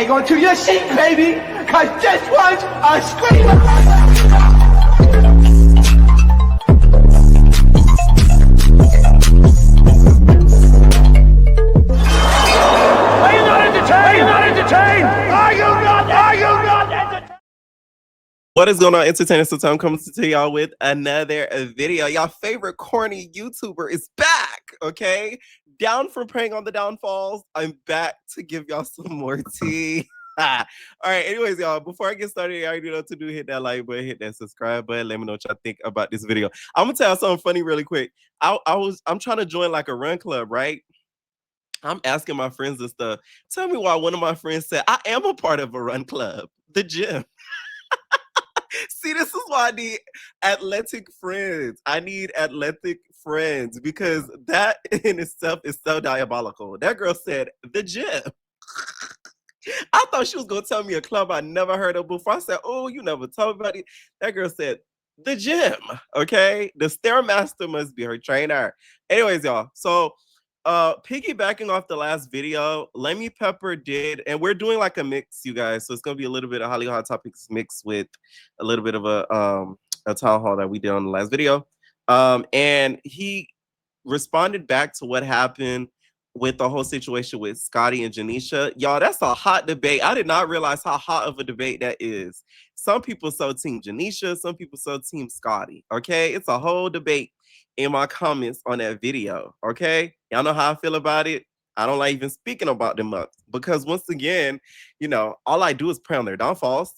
hang on to your seat, baby, because this one's a screamer. Are you not entertained? Are you not entertained? Are you not? Are you not entertained? What is going on, entertainers? So time comes to y'all with another video. Y'all favorite corny YouTuber is back, okay? Down from preying on the downfalls, I'm back to give y'all some more tea. All right, anyways, y'all, before I get started, you already know what to do. Hit that like button, hit that subscribe button. Let me know what y'all think about this video. I'm gonna tell y'all something funny really quick. I'm trying to join like a run club, right? I'm asking my friends and stuff. Tell me why one of my friends said, I am a part of a run club, the gym. See, this is why I need athletic friends. I need athletic friends because that in itself is so diabolical. That girl said, the gym. I thought she was going to tell me a club I never heard of before. I said, oh, you never told me about it. That girl said, the gym, okay? The Stairmaster must be her trainer. Anyways, y'all, so piggybacking off the last video, Lemmy Pepper did, and we're doing like a mix, you guys. So it's gonna be a little bit of Hollywood Hot Topics mixed with a little bit of a town hall that we did on the last video. And he responded back to what happened with the whole situation with Scotty and Janiesha. Y'all, that's a hot debate. I did not realize how hot of a debate that is. Some people so team Janiesha, some people so team Scotty. Okay, it's a whole debate in my comments on that video. Okay, y'all know how I feel about it. I don't like even speaking about them up because once again, you know, all I do is prey on their downfalls.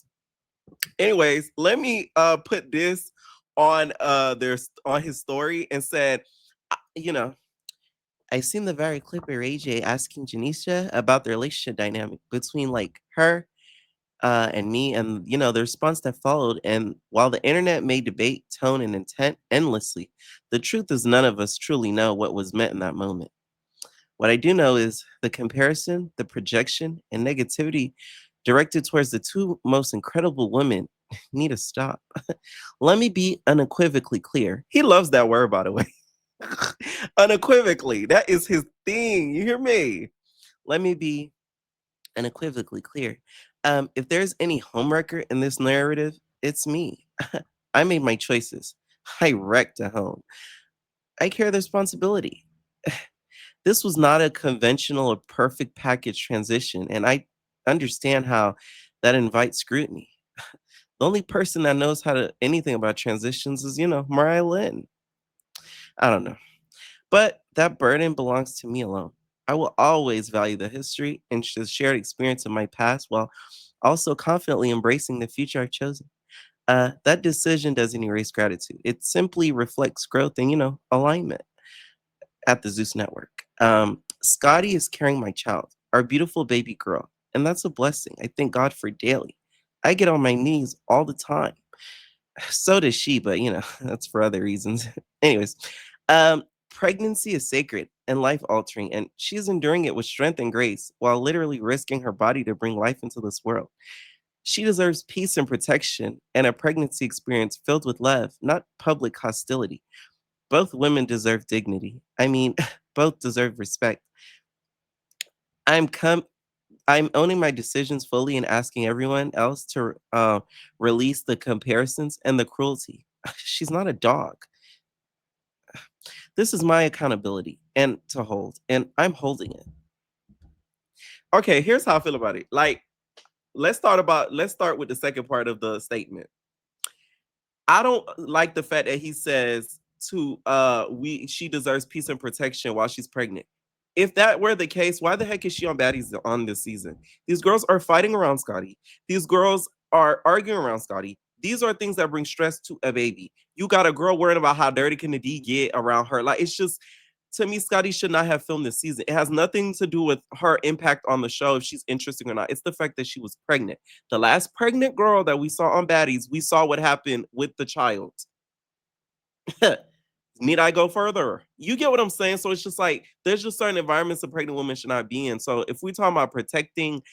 Anyways, let me put this on his story and said, you know, I seen the viral clip of Ray J asking Janiesha about the relationship dynamic between like her and me, and you know the response that followed. And while the internet may debate tone and intent endlessly, the truth is none of us truly know what was meant in that moment. What I do know is the comparison, the projection, and negativity directed towards the two most incredible women need to stop. Let me be unequivocally clear. He loves that word, by the way. Unequivocally. That is his thing. You hear me? Let me be unequivocally clear. If there's any homewrecker in this narrative, it's me. I made my choices. I wrecked a home. I carry the responsibility. This was not a conventional or perfect package transition, and I understand how that invites scrutiny. The only person that knows how to anything about transitions is, you know, Mariah Lynn. I don't know. But that burden belongs to me alone. I will always value the history and the shared experience of my past while also confidently embracing the future I've chosen. That decision doesn't erase gratitude. It simply reflects growth and, you know, alignment at the Zeus Network. Scotty is carrying my child, our beautiful baby girl, and that's a blessing. I thank God for daily. I get on my knees all the time. So does she, but you know, that's for other reasons. Anyways, pregnancy is sacred and life altering, and she's enduring it with strength and grace while literally risking her body to bring life into this world. She deserves peace and protection and a pregnancy experience filled with love, not public hostility. Both women deserve dignity. I mean, both deserve respect. I'm com- I'm owning my decisions fully and asking everyone else to release the comparisons and the cruelty. She's not a dog. This is my accountability and to hold, and I'm holding it. Okay, here's how I feel about it. Like, let's start with the second part of the statement. I don't like the fact that he says to we she deserves peace and protection while she's pregnant. If that were the case, why the heck is she on baddies on this season? These girls are fighting around Scotty. These girls are arguing around Scotty. These are things that bring stress to a baby. You got a girl worrying about how dirty can the D get around her. Like, it's just, to me, Scotty should not have filmed this season. It has nothing to do with her impact on the show, if she's interesting or not. It's the fact that she was pregnant. The last pregnant girl that we saw on baddies, we saw what happened with the child. Need I go further? You get what I'm saying? So it's just like there's just certain environments a pregnant woman should not be in. So if we're talking about protecting,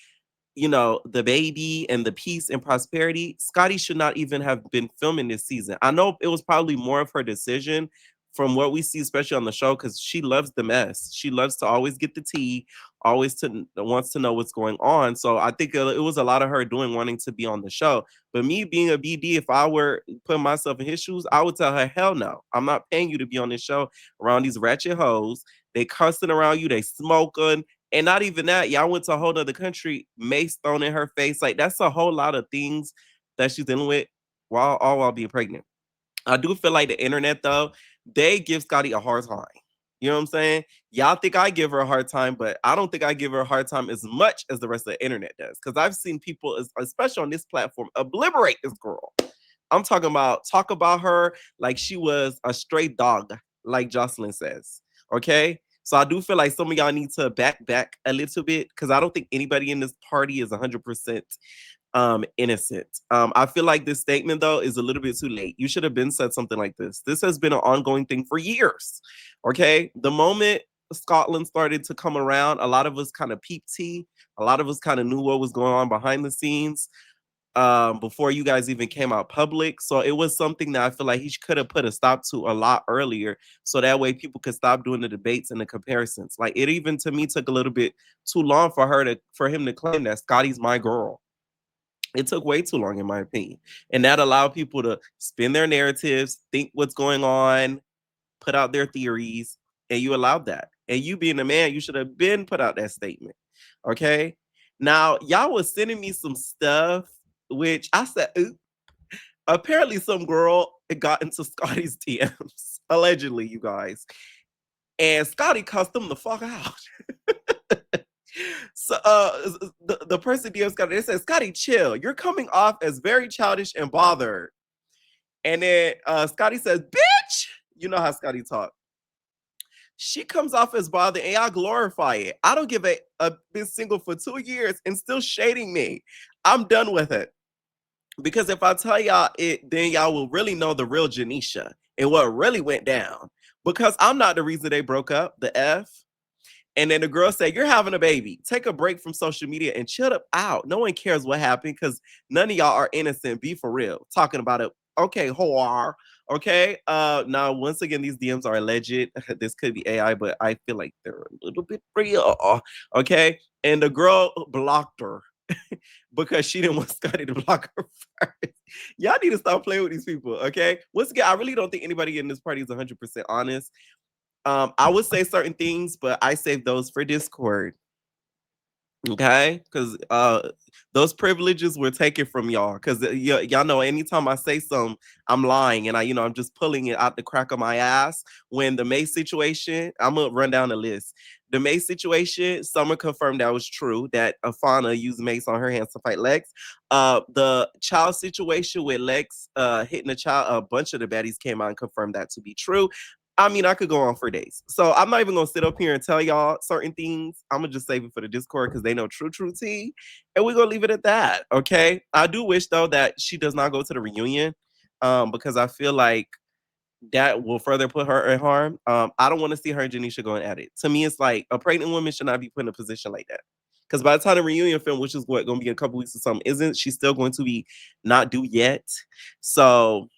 you know, the baby and the peace and prosperity, Scotty should not even have been filming this season. I know it was probably more of her decision from what we see, especially on the show, because she loves the mess. She loves to always get the tea, always to wants to know what's going on. So I think it was a lot of her wanting to be on the show. But me being a BD, if I were putting myself in his shoes, I would tell her, hell no, I'm not paying you to be on this show around these ratchet hoes. They cussing around you, they smoking. And not even that, y'all went to a whole other country, mace thrown in her face. Like, that's a whole lot of things that she's dealing with while being pregnant. I do feel like the internet, though, they give Scotty a hard time. You know what I'm saying? Y'all think I give her a hard time, but I don't think I give her a hard time as much as the rest of the internet does. Because I've seen people, especially on this platform, obliterate this girl. I'm talking about talk about her like she was a stray dog, like Jocelyn says. Okay? So I do feel like some of y'all need to back a little bit because I don't think anybody in this party is 100% innocent. I feel like this statement though is a little bit too late. You should have been said something like this. This has been an ongoing thing for years. Okay, the moment Scotland started to come around, a lot of us kind of peeped tea. A lot of us kind of knew what was going on behind the scenes before you guys even came out public. So it was something that I feel like he could have put a stop to a lot earlier, so that way people could stop doing the debates and the comparisons. Like it even to me took a little bit too long for him to claim that Scotty's my girl. It took way too long, in my opinion. And that allowed people to spin their narratives, think what's going on, put out their theories, and you allowed that. And you being a man, you should have been put out that statement. Okay. Now, y'all was sending me some stuff, which I said, ooh, apparently some girl got into Scotty's DMs, allegedly, you guys. And Scotty cussed them the fuck out. So the person DM Scotty, they said, Scotty, chill. You're coming off as very childish and bothered. And then Scotty says, bitch, you know how Scotty talk. She comes off as bothered and y'all glorify it. I don't give a been single for 2 years and still shading me. I'm done with it. Because if I tell y'all it, then y'all will really know the real Janiesha and what really went down. Because I'm not the reason they broke up, the F. And then the girl said, you're having a baby. Take a break from social media and chill up out. No one cares what happened because none of y'all are innocent. Be for real. Talking about it. Okay, whore. Okay. Now, once again, these DMs are alleged. This could be AI, but I feel like they're a little bit real. Okay. And the girl blocked her because she didn't want Scotty to block her first. Y'all need to stop playing with these people. Okay. Once again, I really don't think anybody in this party is 100% honest. I would say certain things, but I save those for Discord. Okay, because those privileges were taken from y'all. Because y'all know, anytime I say something, I'm lying, and I'm just pulling it out the crack of my ass. When the May situation, I'm gonna run down the list. The May situation, Summer confirmed that was true. That Afana used mace on her hands to fight Lex. The child situation with Lex hitting a child, a bunch of the baddies came out and confirmed that to be true. I mean, I could go on for days. So I'm not even gonna sit up here and tell y'all certain things. I'm gonna just save it for the Discord because they know true tea. And we're gonna leave it at that. Okay. I do wish though that she does not go to the reunion. Because I feel like that will further put her in harm. I don't want to see her and Janiesha going at it. To me, it's like a pregnant woman should not be put in a position like that. Because by the time the reunion film, which is what gonna be in a couple weeks or something, isn't she still going to be not due yet? So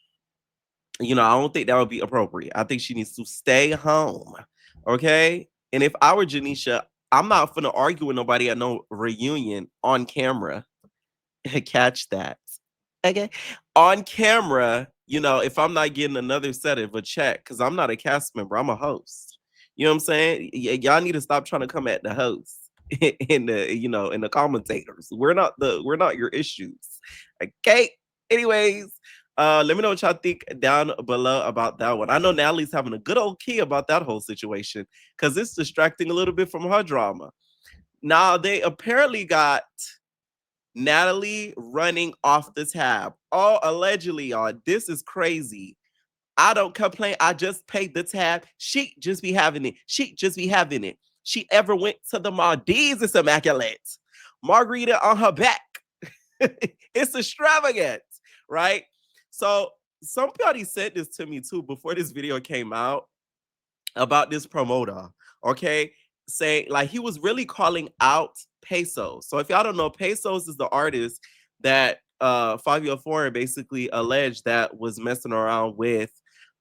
I don't think that would be appropriate. I think she needs to stay home. Okay. And if I were Janiesha, I'm not gonna argue with nobody at no reunion on camera. Catch that. Okay. On camera, if I'm not getting another set of a check, because I'm not a cast member, I'm a host. You know what I'm saying? Y'all need to stop trying to come at the hosts in the commentators. We're not your issues. Okay. Anyways, let me know what y'all think down below about that one. I know Natalie's having a good old key about that whole situation because it's distracting a little bit from her drama. Now they apparently got Natalie running off the tab. Oh, allegedly, y'all. This is crazy. I don't complain. I just paid the tab. She just be having it. She just be having it. She ever went to the Maldives? It's immaculate. Margarita on her back. It's extravagant, right? So somebody said this to me too before this video came out about this promoter, okay? Saying like he was really calling out Pesos. So if y'all don't know, Pesos is the artist that 5 Year Foreign basically alleged that was messing around with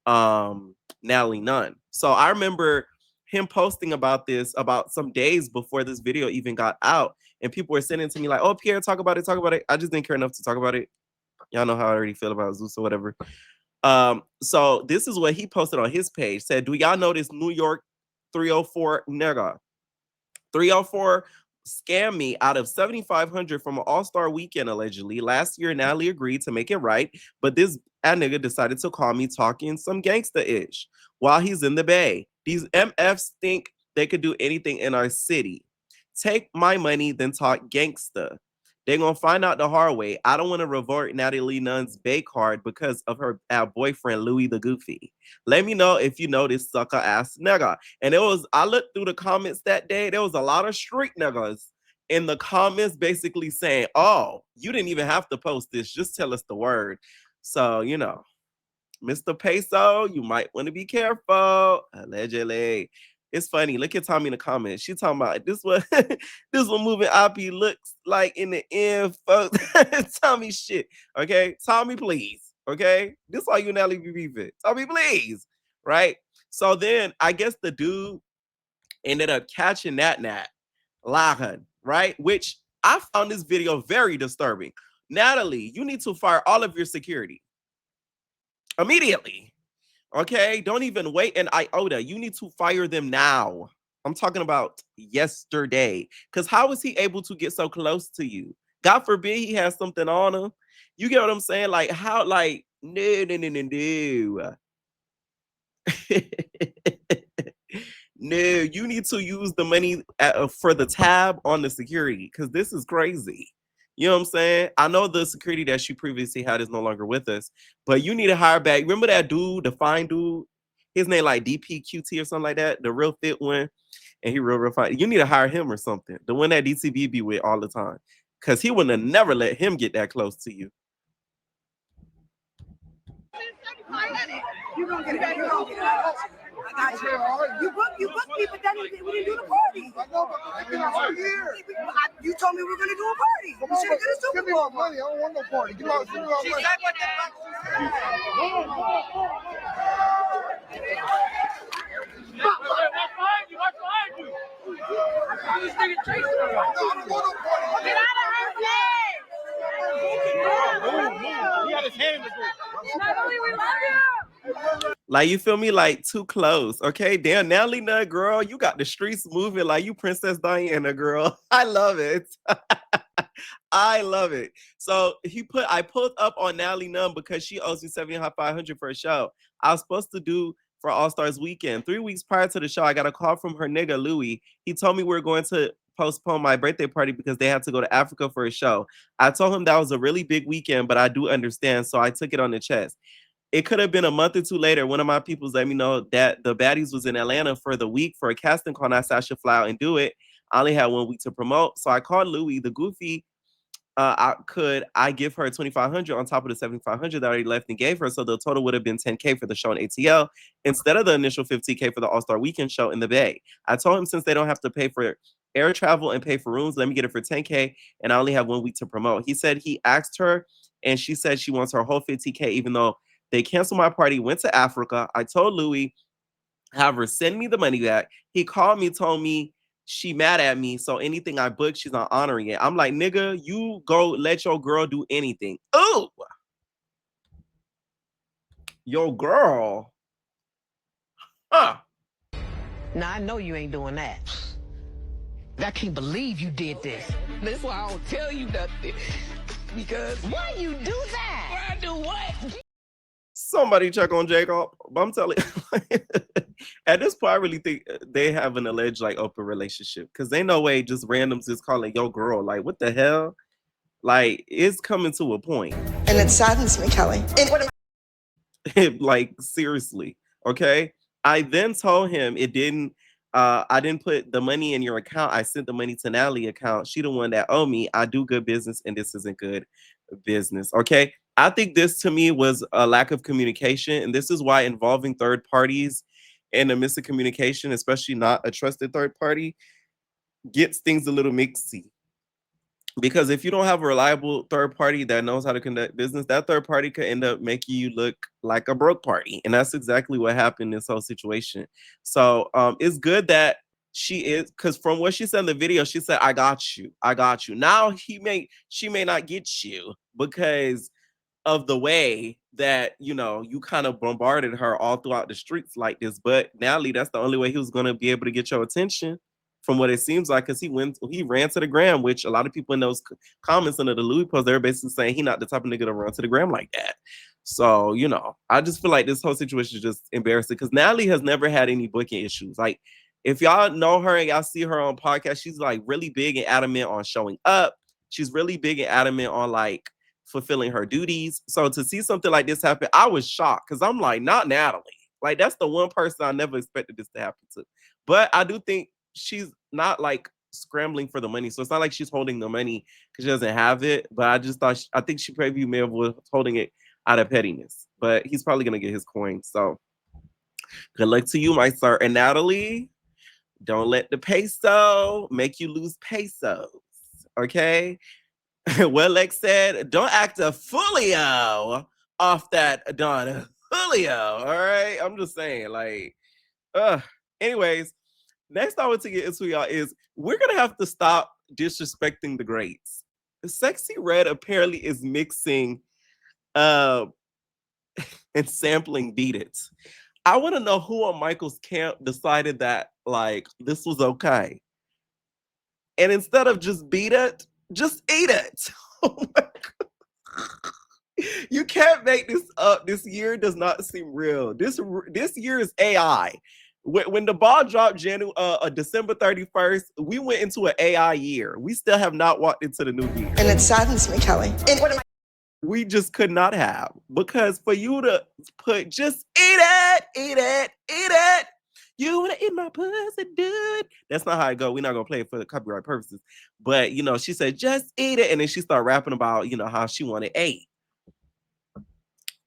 Natalie Nunn. So I remember him posting about this about some days before this video even got out, and people were sending to me like, "Oh, Pierre, talk about it, talk about it." I just didn't care enough to talk about it. Y'all know how I already feel about Zeus or whatever. So this is what he posted on his page. Said, "Do y'all know this New York 304 nigga? 304 scammed me out of 7,500 from an all-star weekend allegedly. Last year, Natalie agreed to make it right, but this nigga decided to call me talking some gangsta-ish while he's in the Bay. These MFs think they could do anything in our city. Take my money, then talk gangsta. They're gonna find out the hard way. I don't want to revert Natalie Nunn's Bay card because of her boyfriend Louis the Goofy. Let me know if you know this sucker ass nigga." And I looked through the comments that day. There was a lot of street niggas in the comments basically saying, "Oh, you didn't even have to post this. Just tell us the word." So, Mr. Peso, you might want to be careful. Allegedly. It's funny. Look at Tommy in the comments. She talking about this what this what moving IP looks like in the end, folks. Tommy shit. Okay. Tommy, please. Okay. This why you and Natalie be beefing. Tommy, please. Right. So then I guess the dude ended up catching that Nat Lahan, right? Which I found this video very disturbing. Natalie, you need to fire all of your security immediately. Okay, don't even wait an iota. You need to fire them now. I'm talking about yesterday. Because how is he able to get so close to you? God forbid he has something on him. You get what I'm saying? Like, how, like, no, no, no, no, no. No, you need to use the money for the tab on the security because this is crazy. You know what I'm saying? I know the security that she previously had is no longer with us, but you need to hire back. Remember that dude, the fine dude? His name like DPQT or something like that, the real fit one, and he real fine. You need to hire him or something. The one that DCB be with all the time, because he wouldn't have never let him get that close to you. You gonna get it. You gonna get it. I got you. You booked me, but then we didn't do the party. I know, but it's been a whole year. You told me we were gonna do a party. We should have did a Super Bowl. Give me my money. I don't want no party. Give me my money. What's behind you? What's behind you? This nigga chasing her. I don't want no party. Get out of her face! He had his hand in the door. Natalie, we love you! Like, you feel me? Like, too close. Okay, damn, Natalie Nunn, girl, you got the streets moving like you Princess Diana, girl. I love it. I love it. So I pulled up on Natalie Nunn because she owes me $7,500 for a show I was supposed to do for All Stars Weekend. 3 weeks prior to the show, I got a call from her nigga Louis. He told me we were going to postpone my birthday party because they had to go to Africa for a show. I told him that was a really big weekend, but I do understand, so I took it on the chest. It could have been a month or two later. One of my peoples let me know that the Baddies was in Atlanta for the week for a casting call, and I said I should fly out and do it. I only had 1 week to promote, so I called Louis, the Goofy. I give her 2,500 on top of the 7,500 that I already left and gave her, so the total would have been 10K for the show in ATL instead of the initial 50K for the All Star Weekend show in the Bay. I told him since they don't have to pay for air travel and pay for rooms, let me get it for 10K, and I only have 1 week to promote. He said he asked her, and she said she wants her whole 50K, even though they canceled my party, went to Africa. I told Louis, have her send me the money back. He called me, told me she mad at me, so anything I booked, she's not honoring it. I'm like, nigga, you go let your girl do anything. Ooh, your girl. Huh. Now I know you ain't doing that. I can't believe you did this. That's why I don't tell you nothing. Because why you do that? Why I do what? Somebody check on Jacob. But I'm telling you, at this point, I really think they have an alleged like open relationship because they no way just randoms just calling your girl. Like, what the hell? Like, it's coming to a point. And it saddens me, Kelly. Like, seriously. Okay. I then told him I didn't put the money in your account. I sent the money to Natalie's account. She the one that owe me. I do good business and this isn't good business. Okay. I think this to me was a lack of communication. And this is why involving third parties and a missing communication, especially not a trusted third party, gets things a little mixy. Because if you don't have a reliable third party that knows how to conduct business, that third party could end up making you look like a broke party. And that's exactly what happened in this whole situation. So it's good that she is, because from what she said in the video, she said, I got you. I got you. Now she may not get you because of the way that you kind of bombarded her all throughout the streets like this. But Natalie, that's the only way he was going to be able to get your attention, from what it seems like, because he ran to the gram, which a lot of people in those comments under the Louis post, they're basically saying he not the type of nigga to run to the gram like that. So I just feel like this whole situation is just embarrassing, because Natalie has never had any booking issues. Like, if y'all know her and y'all see her on podcasts, she's like really big and adamant on showing up. She's really big and adamant on like fulfilling her duties. So to see something like this happen, I was shocked, because I'm like, not Natalie. Like, that's the one person I never expected this to happen to. But I do think she's not like scrambling for the money. So it's not like she's holding the money because she doesn't have it. But I think she probably may have was holding it out of pettiness. But he's probably going to get his coin. So good luck to you, my sir. And Natalie, don't let the peso make you lose pesos. Okay? Well, like said, don't act a foolio off that Don Julio. All right, I'm just saying, like, anyways, next I want to get into, y'all, is we're gonna have to stop disrespecting the greats. Sexyy Red apparently is mixing and sampling Beat It. I want to know who on Michael's camp decided that like this was okay. And instead of just beat it, just eat it. Oh my God. You can't make this up. This year does not seem real. This year is AI. When the ball dropped December 31st, we went into an AI year. We still have not walked into the new year. And it saddens me, Kelly. We just could not have. Because for you to put just eat it, eat it, eat it. You want to eat my pussy, dude? That's not how it go. We're not going to play it for the copyright purposes. But, she said, just eat it. And then she started rapping about, how she wanted ate.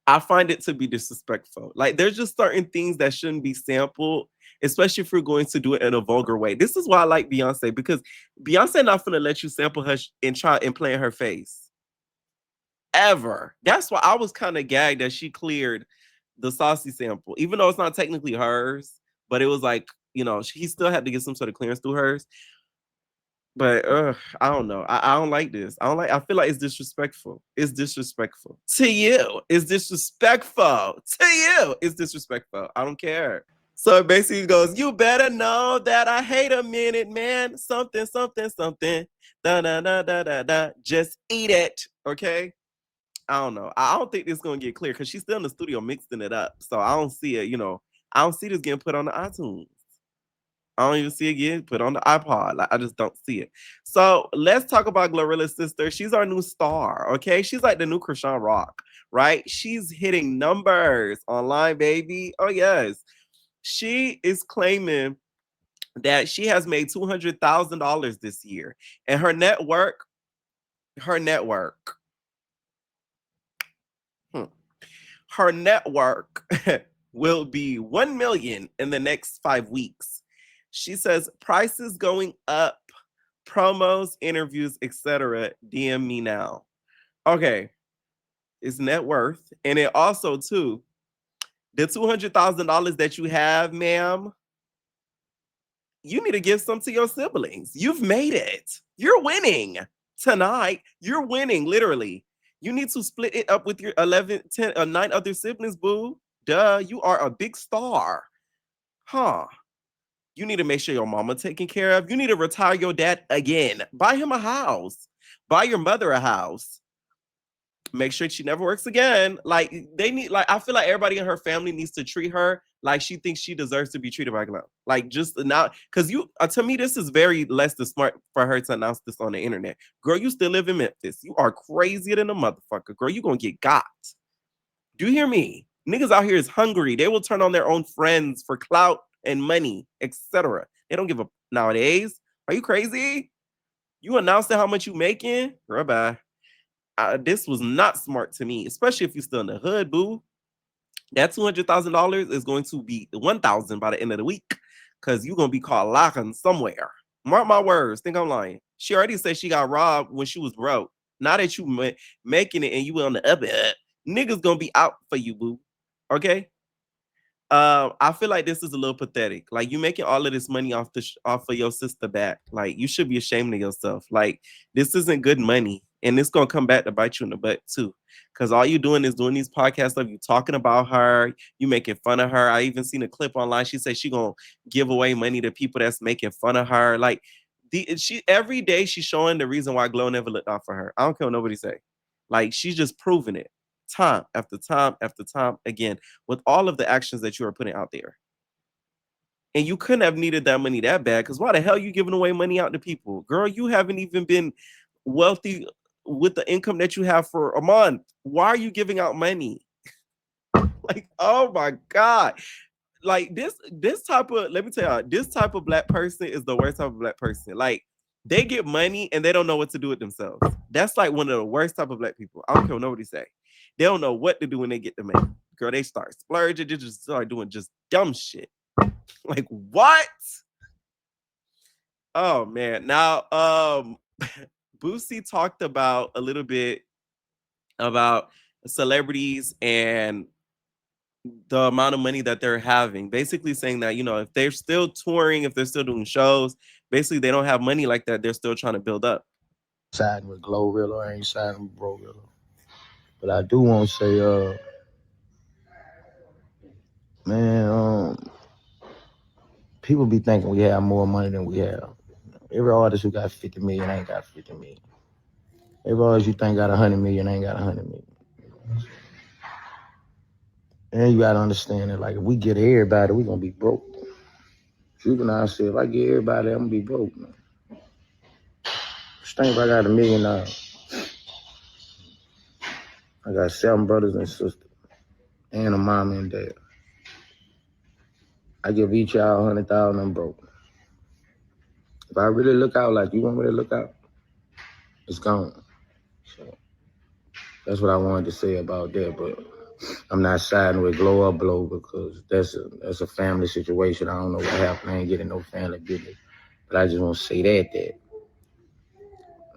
I find it to be disrespectful. Like, there's just certain things that shouldn't be sampled, especially if you're going to do it in a vulgar way. This is why I like Beyonce, because Beyonce not going to let you sample her and try and play in her face. Ever. That's why I was kind of gagged that she cleared the Saucy sample, even though it's not technically hers. But it was like, he still had to get some sort of clearance through hers. But I don't know. I don't like this. I feel like it's disrespectful. It's disrespectful. To you, it's disrespectful. To you, it's disrespectful. I don't care. So it basically goes, you better know that I hate a minute, man. Something, something, something. Da da da da da da. Just eat it. Okay? I don't know. I don't think this is gonna get clear because she's still in the studio mixing it up. So I don't see it, I don't see this getting put on the iTunes. I don't even see it getting put on the iPod. Like, I just don't see it. So let's talk about GloRilla's sister. She's our new star, okay? She's like the new Krishan Rock, right? She's hitting numbers online, baby. Oh, yes. She is claiming that she has made $200,000 this year. And her network will be 1 million in the next 5 weeks. She says prices going up, promos, interviews, etc. DM me now. Okay, it's net worth, and it also too, the $200,000 that you have, ma'am, you need to give some to your siblings. You've made it. You're winning tonight. You're winning, literally. You need to split it up with your 9 other siblings, boo. Duh, you are a big star. Huh. You need to make sure your mama taken care of. You need to retire your dad again. Buy him a house. Buy your mother a house. Make sure she never works again. Like, I feel like everybody in her family needs to treat her like she thinks she deserves to be treated like that. Like, just now, because to me, this is very less than smart for her to announce this on the internet. Girl, you still live in Memphis. You are crazier than a motherfucker. Girl, you gonna get got. Do you hear me? Niggas out here is hungry. They will turn on their own friends for clout and money, etc. They don't give a nowadays. Are you crazy? You announcing how much you making? Girl, bye. This was not smart to me, especially if you're still in the hood, boo. That $200,000 is going to be $1,000 by the end of the week, because you're gonna be called locking somewhere. Mark my words. Think I'm lying. She already said she got robbed when she was broke. Now that you making it and you on the up, niggas gonna be out for you, boo. Okay. I feel like this is a little pathetic. Like you making all of this money off of your sister back. Like you should be ashamed of yourself. Like this isn't good money, and it's gonna come back to bite you in the butt too. Cause all you doing is doing these podcasts of you talking about her, you making fun of her. I even seen a clip online. She said she gonna give away money to people that's making fun of her. Like she every day she's showing the reason why Glo never looked out for her. I don't care what nobody say. Like she's just proving it time after time after time again with all of the actions that you are putting out there. And you couldn't have needed that money that bad because why the hell you giving away money out to people? Girl, you haven't even been wealthy with the income that you have for a month. Why are you giving out money? Like, oh my God. Like this type of, let me tell you, this type of black person is the worst type of black person. Like they get money and they don't know what to do with themselves. That's like one of the worst type of black people. I don't care what nobody say. They don't know what to do when they get the money. Girl, they start splurging. They just start doing just dumb shit. Like what? Oh man. Now, Boosie talked about a little bit about celebrities and the amount of money that they're having. Basically saying that, if they're still touring, if they're still doing shows, basically they don't have money like that. They're still trying to build up. Siding with GloRilla, I ain't siding with BroRilla. But I do want to say, man, people be thinking we have more money than we have. Every artist who got 50 million ain't got 50 million. Every artist you think got 100 million ain't got 100 million. And you gotta understand that, like, if we get everybody, we gonna be broke. Juvenile said, if I get everybody, I'm gonna be broke, man. Just think if I got $1 million. I got 7 brothers and sisters, and a mom and dad. I give each y'all 100,000, I'm broke. If I really look out like you want me to look out, it's gone. So that's what I wanted to say about that. But I'm not siding with Glo or Blow because that's a family situation. I don't know what happened. I ain't getting no family business. But I just want to say that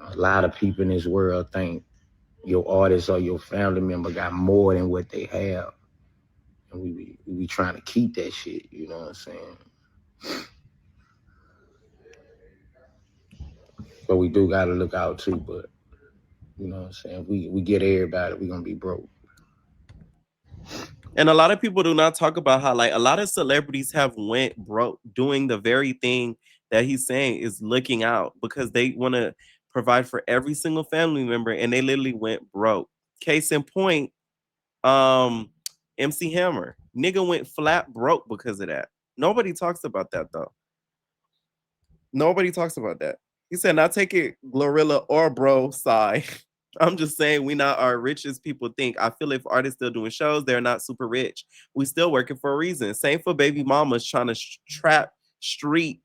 a lot of people in this world think your artist or your family member got more than what they have. And we be trying to keep that shit, you know what I'm saying? But we do got to look out too, but you know what I'm saying? We get everybody, we going to be broke. And a lot of people do not talk about how, like, a lot of celebrities have went broke doing the very thing that he's saying is looking out because they want to provide for every single family member and they literally went broke. Case in point, MC Hammer. Nigga went flat broke because of that. Nobody talks about that though. Nobody talks about that. He said, not take it GloRilla or bro side. I'm just saying we not our rich as people think. I feel if artists still doing shows, they're not super rich. We still working for a reason. Same for baby mamas trying to trap street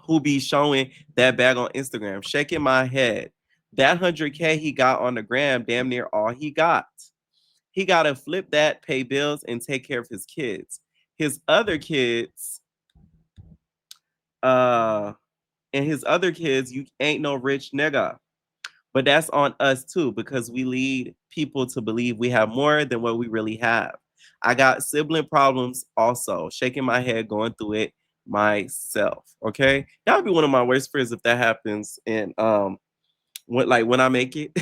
who be showing that bag on Instagram. Shaking my head. That 100K he got on the gram, damn near all he got. He got to flip that, pay bills, and take care of his kids. His other kids, and his other kids, you ain't no rich nigga. But that's on us too, because we lead people to believe we have more than what we really have. I got sibling problems also, shaking my head, going through it myself. Okay. That would be one of my worst fears if that happens. And when I make it,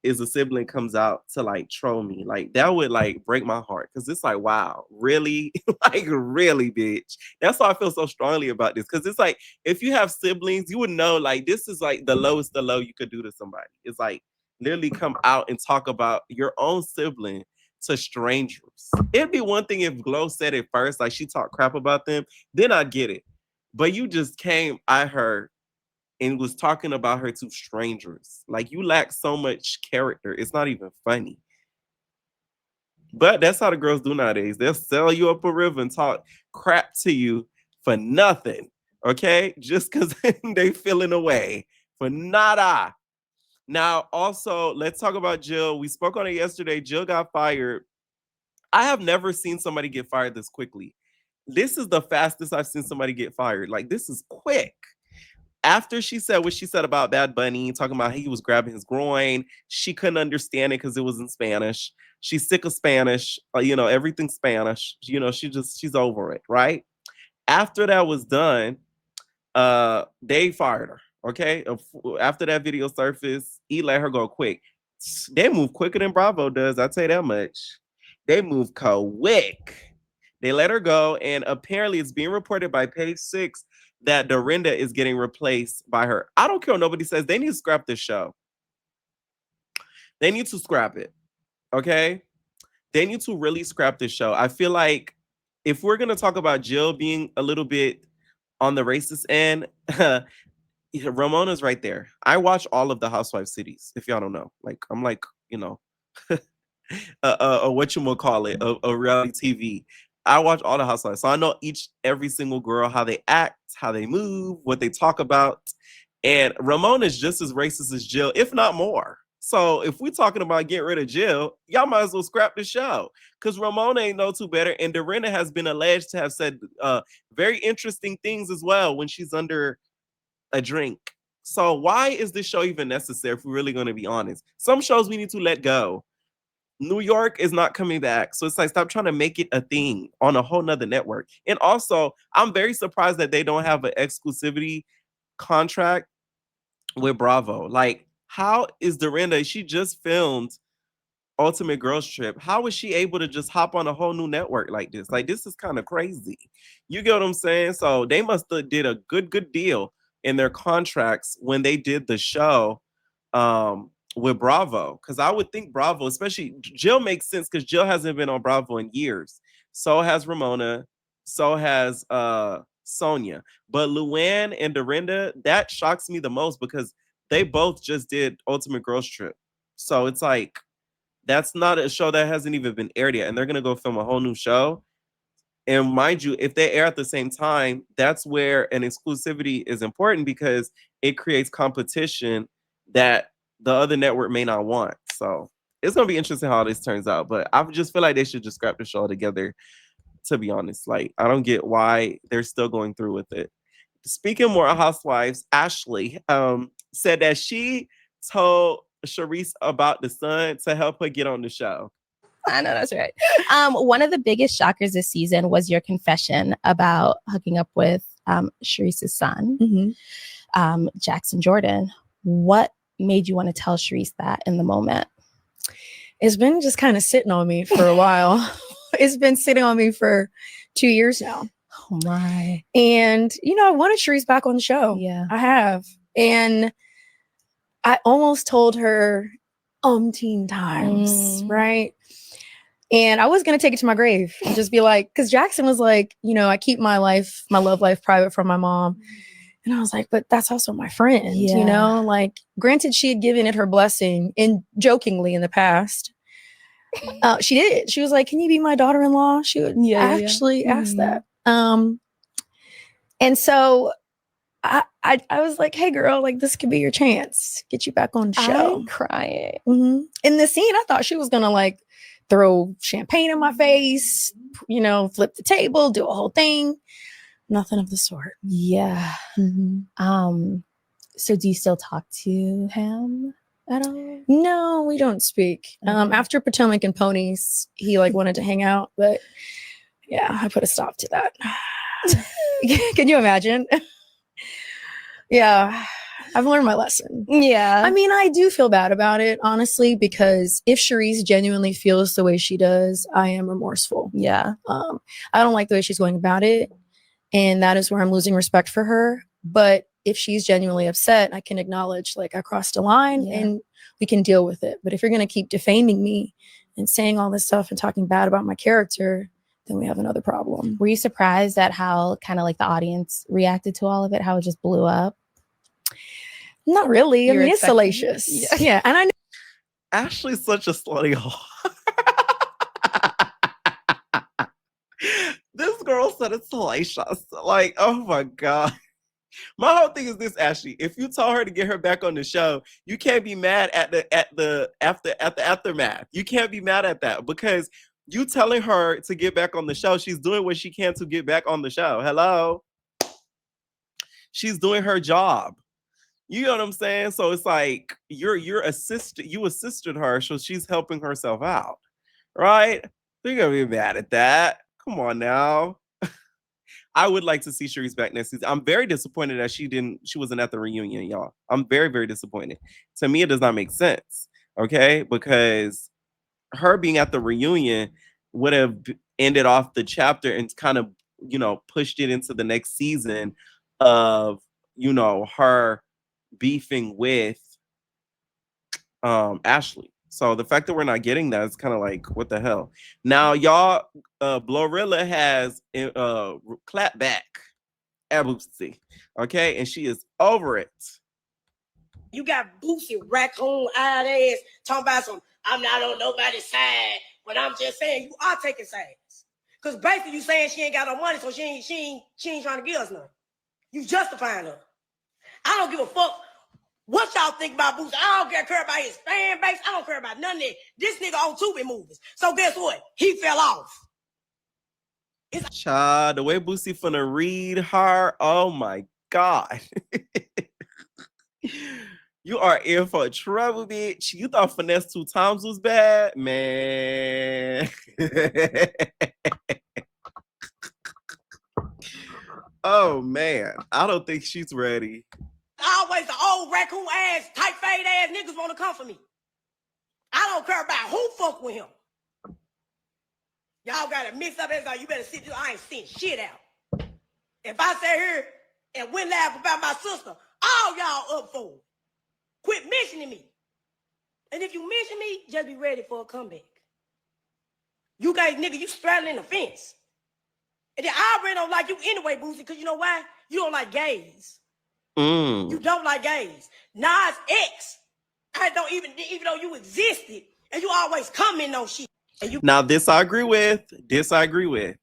is a sibling comes out to like troll me. Like that would like break my heart. Cause it's like, wow, really? Like really, bitch. That's why I feel so strongly about this. Cause it's like, if you have siblings, you would know like this is like the lowest the low you could do to somebody. It's like literally come out and talk about your own sibling to strangers. It'd be one thing if Glo said it first, like she talked crap about them, then I get it. But you just came at her and was talking about her to strangers. Like you lack so much character. It's not even funny. But that's how the girls do nowadays. They'll sell you up a river and talk crap to you for nothing. Okay? Just because they feeling away for nada. Now, also, let's talk about Jill. We spoke on it yesterday. Jill got fired. I have never seen somebody get fired this quickly. This is the fastest I've seen somebody get fired. Like, this is quick. after she said what she said about Bad Bunny, talking about he was grabbing his groin, she couldn't understand it because it was in Spanish. She's sick of Spanish, everything Spanish. She's over it, right? After that was done, they fired her. Okay, after that video surfaced, he let her go quick. They move quicker than Bravo does. I tell you that much. They move quick. They let her go, and apparently it's being reported by Page Six that Dorinda is getting replaced by her. I don't care what nobody says. They need to scrap this show. They need to scrap it. Okay? They need to really scrap this show. I feel like if we're going to talk about Jill being a little bit on the racist end, Ramona's right there. I watch all of the Housewives cities, if y'all don't know. Like, I'm like, whatchamacallit, a reality TV. I watch all the Housewives. So I know every single girl, how they act, how they move, what they talk about. And Ramona is just as racist as Jill, if not more. So if we're talking about getting rid of Jill, y'all might as well scrap the show. Because Ramona ain't no two better. And Dorinda has been alleged to have said very interesting things as well when she's under a drink. So why is this show even necessary if we're really going to be honest? Some shows we need to let go. New York is not coming back. So it's like, stop trying to make it a thing on a whole nother network. And also, I'm very surprised that they don't have an exclusivity contract with Bravo. Like, how is Dorinda, she just filmed Ultimate Girls Trip. How was she able to just hop on a whole new network like this? Like, this is kind of crazy. You get what I'm saying? So they must have did a good deal in their contracts when they did the show with Bravo. Because I would think Bravo, especially Jill, makes sense because Jill hasn't been on Bravo in years. So has Ramona. So has Sonia. But Luann and Dorinda, that shocks me the most because they both just did Ultimate Girls Trip. So it's like, that's not a show that hasn't even been aired yet. And they're going to go film a whole new show. And mind you, if they air at the same time, that's where an exclusivity is important because it creates competition that the other network may not want. So it's going to be interesting how this turns out. But I just feel like they should just scrap the show together, to be honest. Like, I don't get why they're still going through with it. Speaking more of Housewives, Ashley said that she told Charisse about the son to help her get on the show. I know, that's right. One of the biggest shockers this season was your confession about hooking up with Charisse's son, Jackson Jordan. What made you want to tell Charisse that in the moment? It's been just kind of sitting on me for a while. It's been sitting on me for 2 years now. Oh my. And, I wanted Charisse back on the show. Yeah. I have. And I almost told her umpteen times, right? And I was going to take it to my grave and just be like, because Jackson was like, I keep my love life private from my mom. And I was like, but that's also my friend, like, granted, she had given it her blessing and jokingly in the past. She did. She was like, can you be my daughter-in-law? She would actually ask that. And so I was like, hey girl, like, this could be your chance. Get you back on the show. I'm crying. In the scene, I thought she was going to like throw champagne in my face, flip the table, do a whole thing. Nothing of the sort. Yeah. So do you still talk to him at all? No, we don't speak. After Potomac and Ponies, he like wanted to hang out, but yeah, I put a stop to that. Can you imagine? Yeah, I've learned my lesson. Yeah. I mean, I do feel bad about it, honestly, because if Charisse genuinely feels the way she does, I am remorseful. Yeah. I don't like the way she's going about it. And that is where I'm losing respect for her. But if she's genuinely upset, I can acknowledge, like, I crossed a line and we can deal with it. But if you're going to keep defaming me and saying all this stuff and talking bad about my character, then we have another problem. Were you surprised at how kind of like the audience reacted to all of it? How it just blew up? Not really. I mean, it's salacious. Yeah. And I know Ashley's such a slutty hoe. This girl said it's salacious. Like, oh my God. My whole thing is this, Ashley. If you told her to get her back on the show, you can't be mad at the aftermath. You can't be mad at that because you telling her to get back on the show, she's doing what she can to get back on the show. Hello. She's doing her job. You know what I'm saying? So it's like you assisted her, so she's helping herself out, right? You're gonna be mad at that. Come on now. I would like to see Sharice back next season. I'm very disappointed that she wasn't at the reunion, y'all. I'm very, very disappointed. To me, it does not make sense. Okay, because her being at the reunion would have ended off the chapter and kind of, pushed it into the next season of, her beefing with Ashley. So the fact that we're not getting that is kind of like, what the hell? Now, y'all, GloRilla has Clapback at Boosie, okay? And she is over it. You got Boosie raccoon-eyed ass talking about some, I'm not on nobody's side, but I'm just saying you are taking sides. Because basically you saying she ain't got no money, so she ain't trying to give us none. You justifying her. I don't give a fuck what y'all think about Boosie. I don't care about his fan base. I don't care about none of that. This nigga on Tubi movies. So guess what? He fell off. Child, the way Boosie finna read her, oh my God. You are in for trouble, bitch. You thought finesse 2 times was bad? Man. Oh, man. I don't think she's ready. Always the old raccoon ass, tight fade ass niggas want to come for me. I don't care about who fuck with him. Y'all got to mix up everything. You better sit there. I ain't seen shit out. If I sat here and went laugh about my sister, all y'all up for it. Quit mentioning me. And if you mention me, just be ready for a comeback. You guys, nigga, you straddling the fence. And then I already don't like you anyway, Boosie, because you know why? You don't like gays. You don't like gays. Nas X, I don't even though you existed, and you always comment on shit. Now, this I agree with.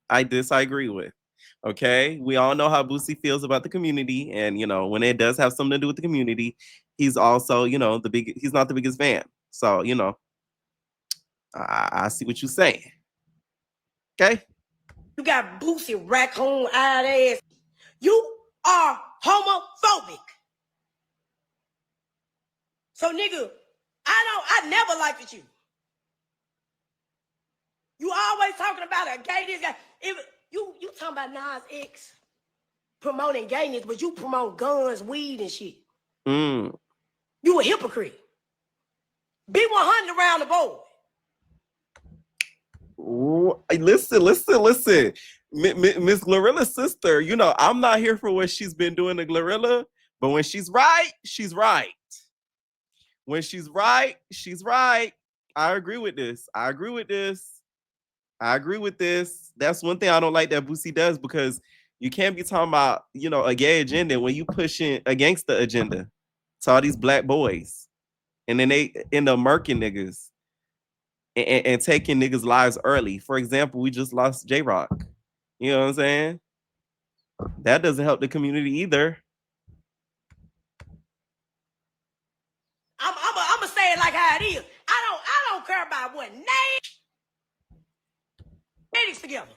I disagree with. Okay? We all know how Boosie feels about the community. And, when it does have something to do with the community, he's also, he's not the biggest fan. So, I see what you're saying. Okay? You got Boosie raccoon-eyed ass. You are homophobic. So, nigga, I never liked you. You always talking about a gay this guy. You talking about Nas X promoting gayness, but you promote guns, weed, and shit. You a hypocrite. Be 100 around the board. Listen. Miss GloRilla's sister, I'm not here for what she's been doing to GloRilla, but when she's right, she's right. When she's right, she's right. I agree with this. That's one thing I don't like that Boosie does, because you can't be talking about, a gay agenda when you pushing a gangster agenda to all these black boys. And then they end up murking niggas and taking niggas' lives early. For example, we just lost J-Rock. You know what I'm saying? That doesn't help the community either. I'm gonna say it like how it is. I don't care about what name ladies together.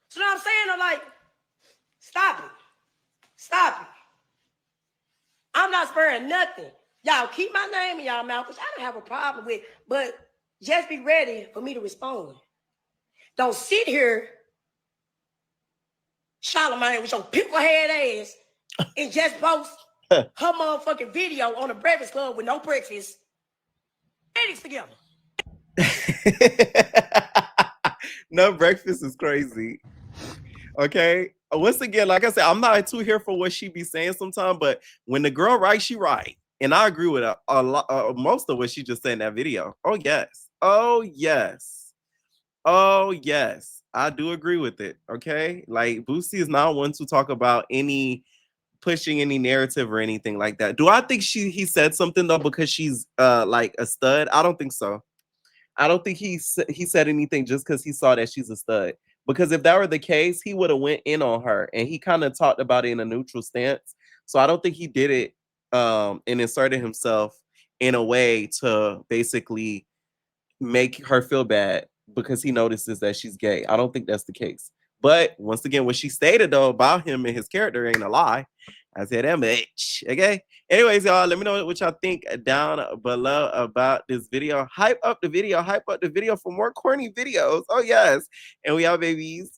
So what I'm saying, I'm like, stop it. I'm not sparing nothing. Y'all keep my name in y'all mouth, which I don't have a problem with, but just be ready for me to respond. Don't sit here, Charlamagne, with your pickle head ass and just post her motherfucking video on the Breakfast Club with no breakfast. Ladies together. No breakfast is crazy. Okay. Once again, like I said, I'm not too here for what she be saying sometimes, but when the girl right, she right. And I agree with a lot, most of what she just said in that video. Oh, yes. I do agree with it. Okay. Like, Boosie is not one to talk about pushing any narrative or anything like that. Do I think he said something though because she's like a stud? I don't think so. I don't think he said anything just because he saw that she's a stud. Because if that were the case, he would have went in on her, and he kind of talked about it in a neutral stance. So I don't think he did it and inserted himself in a way to basically make her feel bad because he notices that she's gay. I don't think that's the case. But once again, what she stated though about him and his character ain't a lie. I said MH. Okay. Anyways, y'all, let me know what y'all think down below about this video. Hype up the video for more corny videos. Oh yes. And we out, babies.